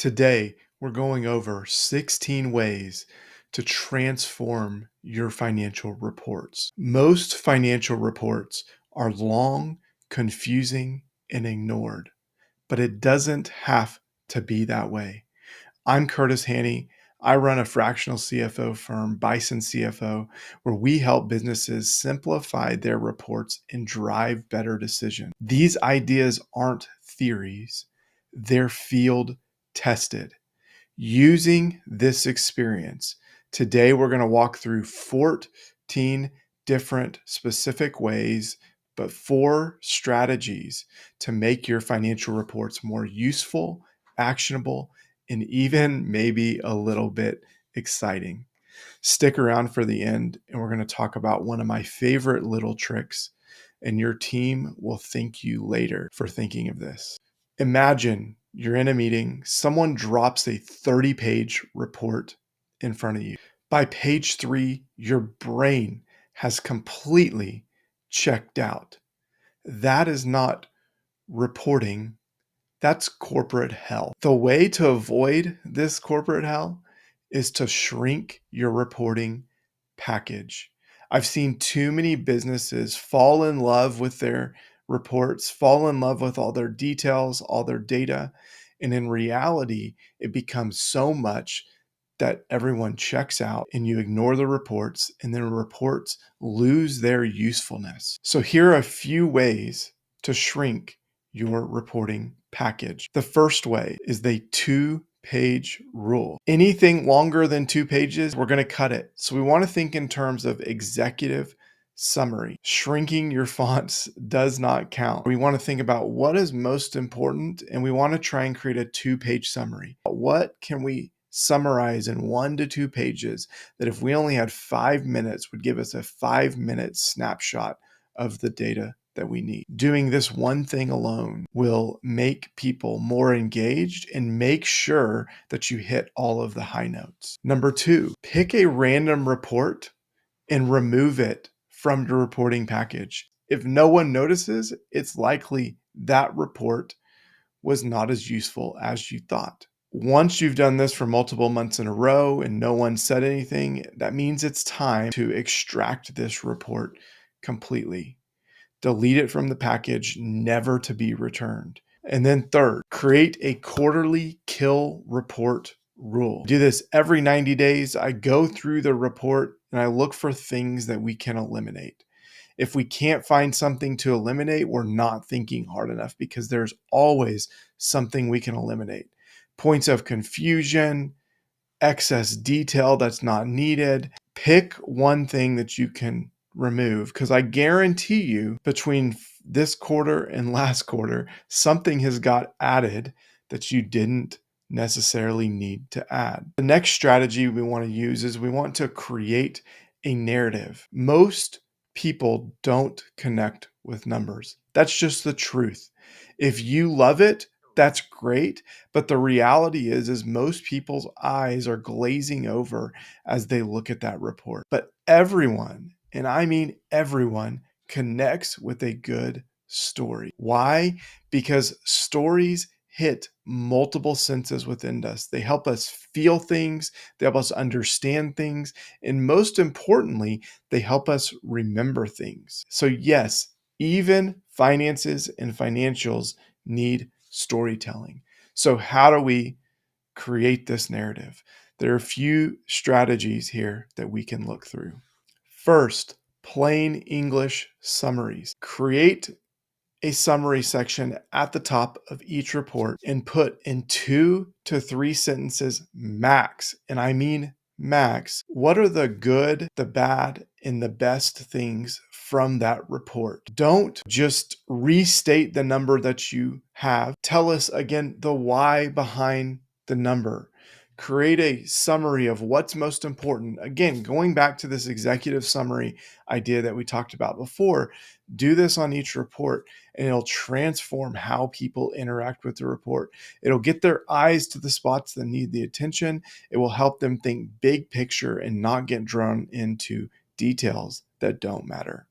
Today, we're going over 16 ways to transform your financial reports. Most financial reports are long, confusing, and ignored, but it doesn't have to be that way. I'm Kurtis Hanni. I run a fractional CFO firm, BisonCFO, where we help businesses simplify their reports and drive better decisions. These ideas aren't theories, they're field tested. Using this experience, today we're going to walk through 14 different specific ways, but 4 strategies to make your financial reports more useful, actionable, and even maybe a little bit exciting. Stick around for the end, and we're going to talk about one of my favorite little tricks, and your team will thank you later for thinking of this. Imagine you're in a meeting, someone drops a 30-page report in front of you. By page 3, your brain has completely checked out. That is not reporting, that's corporate hell. The way to avoid this corporate hell is to shrink your reporting package. I've seen too many businesses fall in love with their reports, fall in love with all their details, all their data. And in reality, it becomes so much that everyone checks out and you ignore the reports, and then reports lose their usefulness. So here are a few ways to shrink your reporting package. The first way is the 2-page rule. Anything longer than 2 pages, we're going to cut it. So we want to think in terms of executive summary. Shrinking your fonts does not count. We want to think about what is most important, and we want to try and create a 2-page summary. What can we summarize in 1 to 2 pages that if we only had 5 minutes would give us a 5-minute snapshot of the data that we need? Doing this one thing alone will make people more engaged and make sure that you hit all of the high notes. Number 2, pick a random report and remove it from your reporting package. If no one notices, it's likely that report was not as useful as you thought. Once you've done this for multiple months in a row and no one said anything, that means it's time to extract this report completely. Delete it from the package, never to be returned. And then third, create a quarterly kill report rule. Do this every 90 days. I go through the report and I look for things that we can eliminate. If we can't find something to eliminate, we're not thinking hard enough, because there's always something we can eliminate. Points of confusion, excess detail that's not needed. Pick one thing that you can remove, because I guarantee you between this quarter and last quarter, something has got added that you didn't necessarily need to add. The next strategy we want to use is we want to create a narrative. Most people don't connect with numbers. That's just the truth. If you love it, that's great. But the reality is most people's eyes are glazing over as they look at that report. But everyone, and I mean everyone, connects with a good story. Why? Because stories hit multiple senses within us. They help us feel things, they help us understand things, and most importantly, they help us remember things. So yes, even finances and financials need storytelling. So how do we create this narrative? There are a few strategies here that we can look through. First, plain English summaries. Create a summary section at the top of each report and put in 2 to 3 sentences max, and I mean max, what are the good, the bad, and the best things from that report. Don't just restate the number that you have. Tell us again the why behind the number. Create a summary of what's most important. Again, going back to this executive summary idea that we talked about before, do this on each report and it'll transform how people interact with the report. It'll get their eyes to the spots that need the attention. It will help them think big picture and not get drawn into details that don't matter.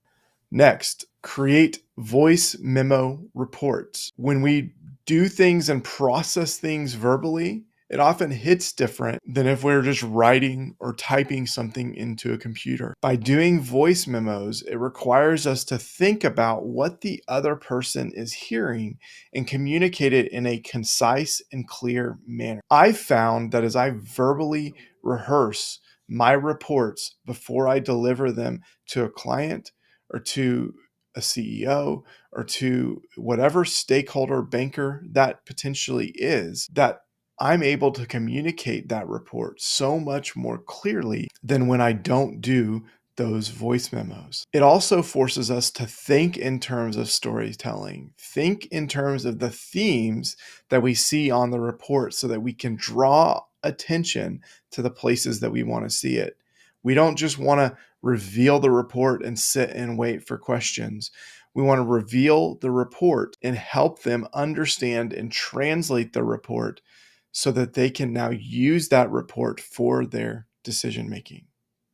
Next, create voice memo reports. When we do things and process things verbally, It often hits different than if we're just writing or typing something into a computer. By doing voice memos, it requires us to think about what the other person is hearing and communicate it in a concise and clear manner. I've found that as I verbally rehearse my reports before I deliver them to a client or to a CEO or to whatever stakeholder banker that potentially is, that I'm able to communicate that report so much more clearly than when I don't do those voice memos. It also forces us to think in terms of storytelling, think in terms of the themes that we see on the report so that we can draw attention to the places that we want to see it. We don't just want to reveal the report and sit and wait for questions. We want to reveal the report and help them understand and translate the report so that they can now use that report for their decision making.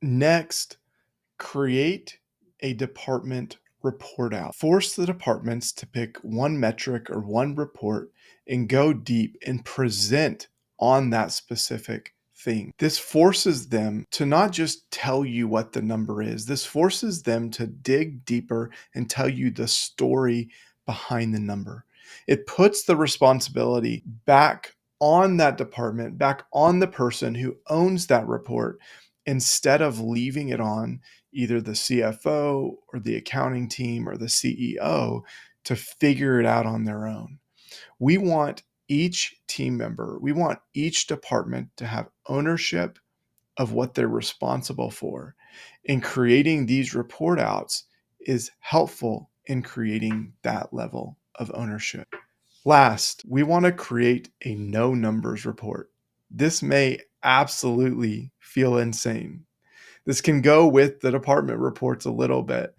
Next, create a department report out. Force the departments to pick one metric or one report and go deep and present on that specific thing. This forces them to not just tell you what the number is. This forces them to dig deeper and tell you the story behind the number. It puts the responsibility back on that department, back on the person who owns that report, instead of leaving it on either the CFO or the accounting team or the CEO to figure it out on their own. We want each team member, we want each department to have ownership of what they're responsible for. And creating these report outs is helpful in creating that level of ownership. Last, we want to create a no numbers report. This may absolutely feel insane. This can go with the department reports a little bit.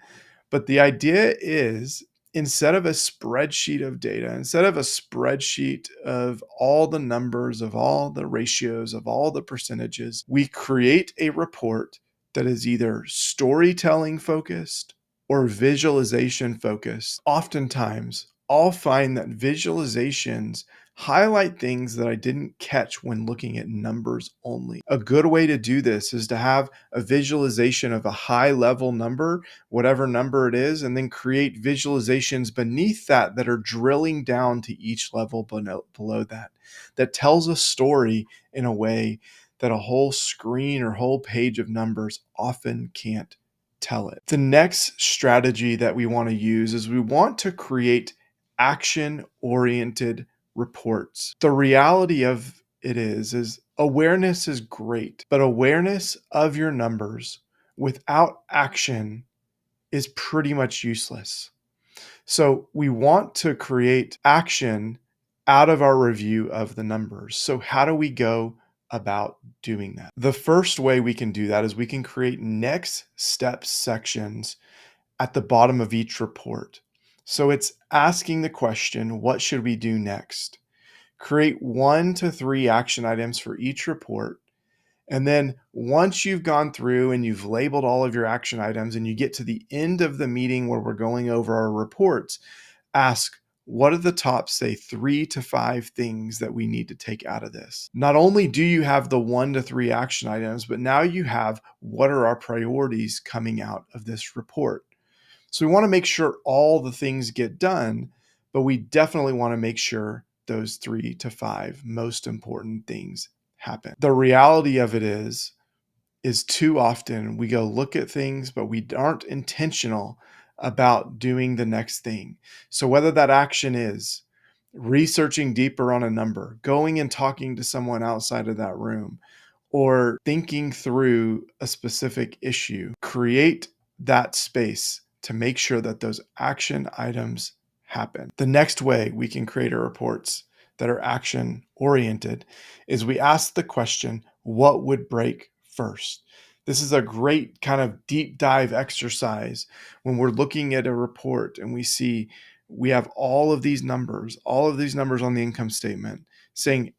But the idea is, instead of a spreadsheet of data, instead of a spreadsheet of all the numbers, of all the ratios, of all the percentages, we create a report that is either storytelling focused or visualization focused. Oftentimes, I'll find that visualizations highlight things that I didn't catch when looking at numbers only. A good way to do this is to have a visualization of a high level number, whatever number it is, and then create visualizations beneath that that are drilling down to each level below that, that tells a story in a way that a whole screen or whole page of numbers often can't tell it. The next strategy that we want to use is we want to create action-oriented reports. The reality of it is awareness is great, but awareness of your numbers without action is pretty much useless. So we want to create action out of our review of the numbers. So how do we go about doing that? The first way we can do that is we can create next steps sections at the bottom of each report. So it's asking the question, what should we do next? Create 1 to 3 action items for each report. And then once you've gone through and you've labeled all of your action items and you get to the end of the meeting where we're going over our reports, ask, what are the top, say, 3 to 5 things that we need to take out of this? Not only do you have the 1 to 3 action items, but now you have what are our priorities coming out of this report. So we want to make sure all the things get done, but we definitely want to make sure those 3 to 5 most important things happen. The reality of it is too often we go look at things, but we aren't intentional about doing the next thing. So whether that action is researching deeper on a number, going and talking to someone outside of that room, or thinking through a specific issue, create that space to make sure that those action items happen. The next way we can create our reports that are action oriented is we ask the question, what would break first? This is a great kind of deep dive exercise when we're looking at a report and we see we have all of these numbers on the income statement saying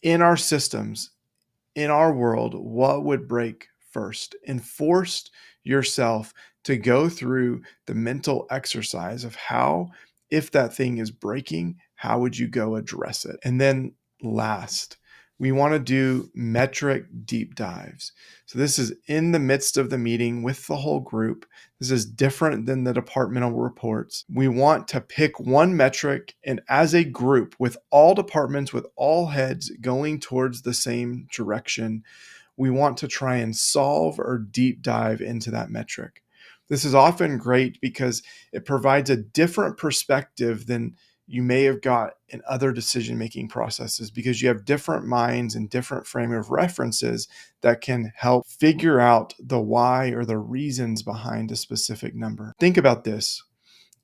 in our systems, in our world, what would break first? And force yourself to go through the mental exercise of how, if that thing is breaking, how would you go address it? And then last, we want to do metric deep dives. So this is in the midst of the meeting with the whole group. This is different than the departmental reports. We want to pick one metric, and as a group with all departments, with all heads going towards the same direction, we want to try and solve or deep dive into that metric. This is often great because it provides a different perspective than you may have got in other decision-making processes, because you have different minds and different frame of references that can help figure out the why or the reasons behind a specific number. Think about this.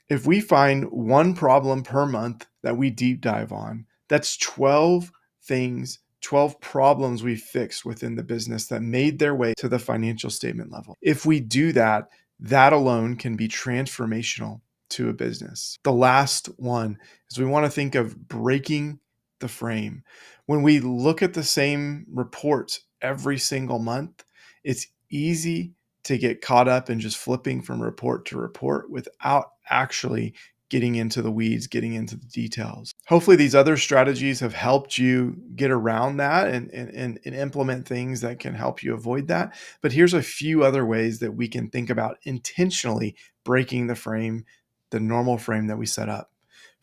If we find one problem per month that we deep dive on, that's 12 things, 12 problems we fixed within the business that made their way to the financial statement level. If we do that, that alone can be transformational to a business. The last one is we want to think of breaking the frame. When we look at the same reports every single month, it's easy to get caught up in just flipping from report to report without actually getting into the weeds, getting into the details. Hopefully these other strategies have helped you get around that and implement things that can help you avoid that. But here's a few other ways that we can think about intentionally breaking the frame, the normal frame that we set up.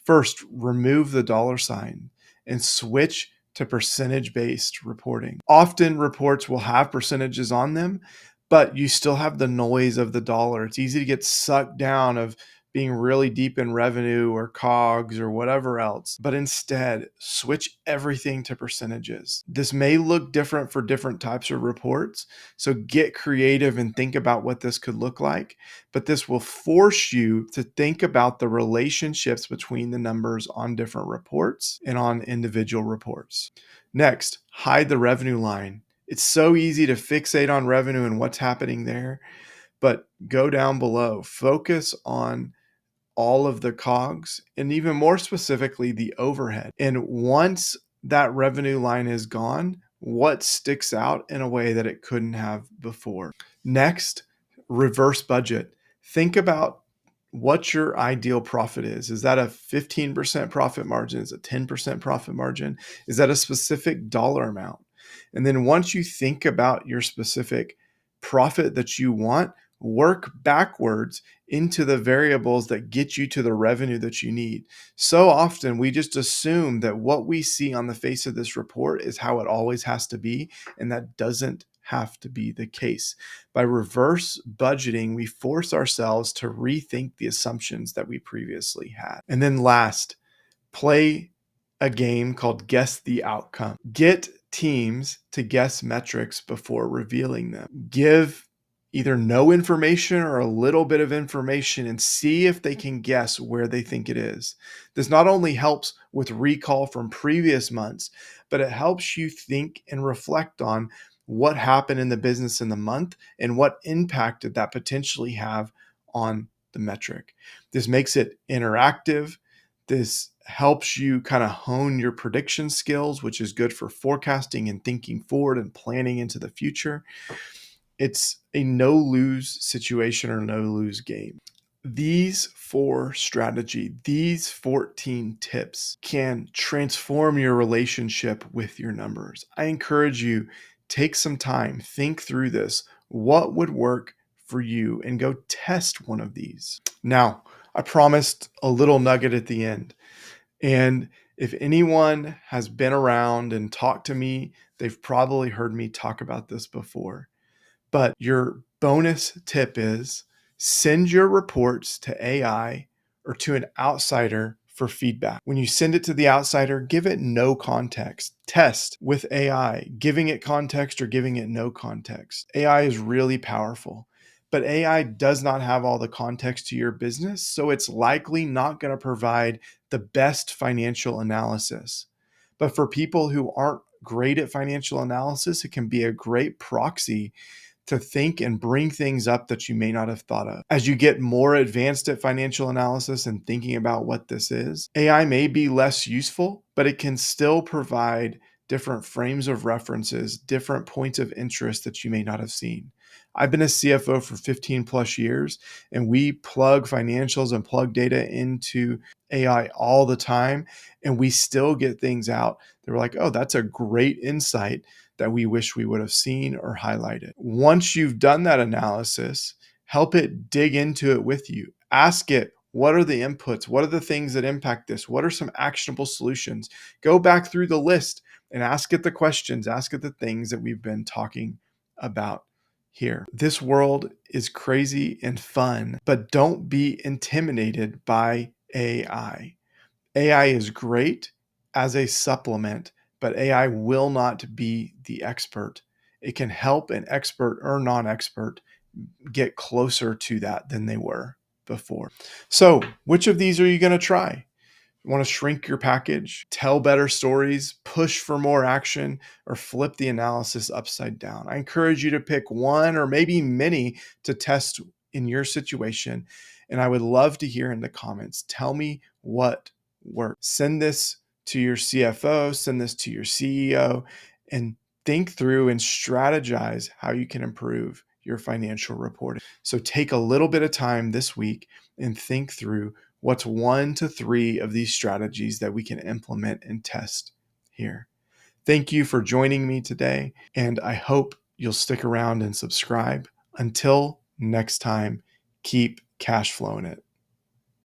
First, remove the dollar sign and switch to percentage-based reporting. Often reports will have percentages on them, but you still have the noise of the dollar. It's easy to get sucked down of being really deep in revenue or COGS or whatever else, but instead switch everything to percentages. This may look different for different types of reports, so get creative and think about what this could look like, but this will force you to think about the relationships between the numbers on different reports and on individual reports. Next, hide the revenue line. It's so easy to fixate on revenue and what's happening there, but go down below. Focus on all of the COGS and even more specifically, the overhead. And once that revenue line is gone, what sticks out in a way that it couldn't have before? Next, reverse budget. Think about what your ideal profit is. Is that a 15% profit margin? Is it a 10% profit margin? Is that a specific dollar amount? And then once you think about your specific profit that you want, work backwards into the variables that get you to the revenue that you need. So often we just assume that what we see on the face of this report is how it always has to be, and that doesn't have to be the case. By reverse budgeting, we force ourselves to rethink the assumptions that we previously had. And then last, play a game called Guess the Outcome. Get teams to guess metrics before revealing them. Give either no information or a little bit of information and see if they can guess where they think it is. This not only helps with recall from previous months, but it helps you think and reflect on what happened in the business in the month and what impact did that potentially have on the metric. This makes it interactive. This helps you kind of hone your prediction skills, which is good for forecasting and thinking forward and planning into the future. It's a no-lose situation or no-lose game. These 4 strategies, these 14 tips can transform your relationship with your numbers. I encourage you, take some time, think through this. What would work for you? And go test one of these. Now, I promised a little nugget at the end. And if anyone has been around and talked to me, they've probably heard me talk about this before. But your bonus tip is send your reports to AI or to an outsider for feedback. When you send it to the outsider, give it no context. Test with AI, giving it context or giving it no context. AI is really powerful, but AI does not have all the context to your business, so it's likely not going to provide the best financial analysis. But for people who aren't great at financial analysis, it can be a great proxy to think and bring things up that you may not have thought of. As you get more advanced at financial analysis and thinking about what this is, AI may be less useful, but it can still provide different frames of references, different points of interest that you may not have seen. I've been a CFO for 15 plus years, and we plug financials and plug data into AI all the time, and we still get things out. They're like, oh, that's a great insight that we wish we would have seen or highlighted. Once you've done that analysis, help it dig into it with you. Ask it, what are the inputs? What are the things that impact this? What are some actionable solutions? Go back through the list and ask it the questions, ask it the things that we've been talking about here. This world is crazy and fun, but don't be intimidated by AI. AI is great as a supplement, but AI will not be the expert. It can help an expert or non-expert get closer to that than they were before. So, which of these are you going to try? You want to shrink your package, tell better stories, push for more action, or flip the analysis upside down? I encourage you to pick one or maybe many to test in your situation. And I would love to hear in the comments, tell me what worked. Send this to your CFO, send this to your CEO, and think through and strategize how you can improve your financial reporting. So take a little bit of time this week and think through what's 1 to 3 of these strategies that we can implement and test here. Thank you for joining me today, and I hope you'll stick around and subscribe. Until next time, keep cash flowing it.